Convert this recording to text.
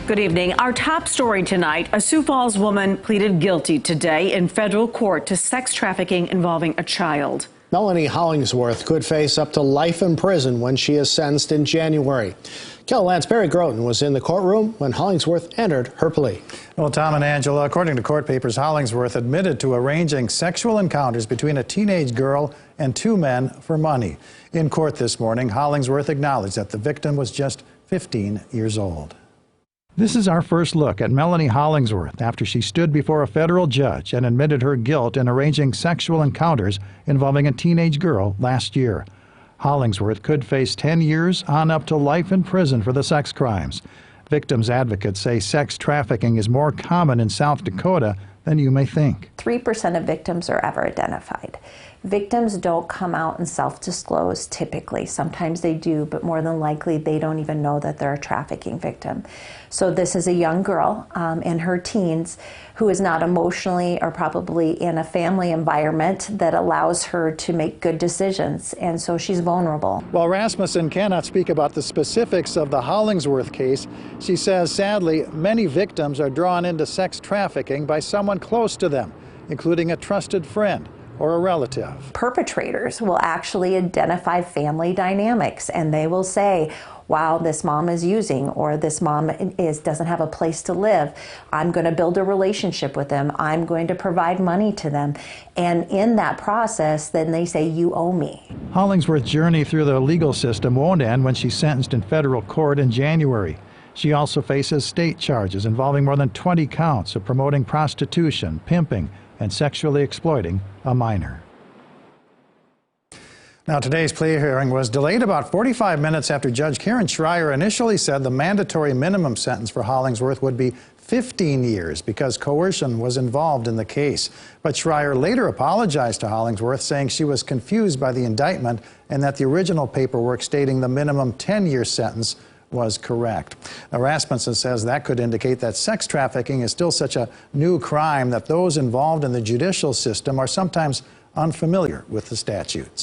Good evening. Our top story tonight, a Sioux Falls woman pleaded guilty today in federal court to sex trafficking involving a child. Melanie Hollingsworth could face up to life in prison when she is sentenced in January. KELOLAND's Barry Groten was in the courtroom when Hollingsworth entered her plea. Well, Tom and Angela, according to court papers, Hollingsworth admitted to arranging sexual encounters between a teenage girl and two men for money. In court this morning, Hollingsworth acknowledged that the victim was just 15 years old. This is our first look at Melanie Hollingsworth after she stood before a federal judge and admitted her guilt in arranging sexual encounters involving a teenage girl last year. Hollingsworth could face 10 years on up to life in prison for the sex crimes. Victims' advocates say sex trafficking is more common in South Dakota than you may think. 3% of victims are ever identified. Victims don't come out and self-disclose typically. Sometimes they do, but more than likely they don't even know that they're a trafficking victim. So this is a young girl in her teens who is not emotionally or probably in a family environment that allows her to make good decisions, and so she's vulnerable. While Rasmussen cannot speak about the specifics of the Hollingsworth case, she says sadly many victims are drawn into sex trafficking by someone close to them, including a trusted friend or a relative. Perpetrators will actually identify family dynamics, and they will say, wow, this mom is using, or this mom doesn't have a place to live. I'm going to build a relationship with them. I'm going to provide money to them. And in that process, then they say, you owe me. Hollingsworth's journey through the legal system won't end when she's sentenced in federal court in January. She also faces state charges involving more than 20 counts of promoting prostitution, pimping, and sexually exploiting a minor. Now, today's plea hearing was delayed about 45 minutes after Judge Karen Schreier initially said the mandatory minimum sentence for Hollingsworth would be 15 years because coercion was involved in the case. But Schreier later apologized to Hollingsworth, saying she was confused by the indictment and that the original paperwork stating the minimum 10-year sentence was correct. Now, Rasmussen says that could indicate that sex trafficking is still such a new crime that those involved in the judicial system are sometimes unfamiliar with the statutes.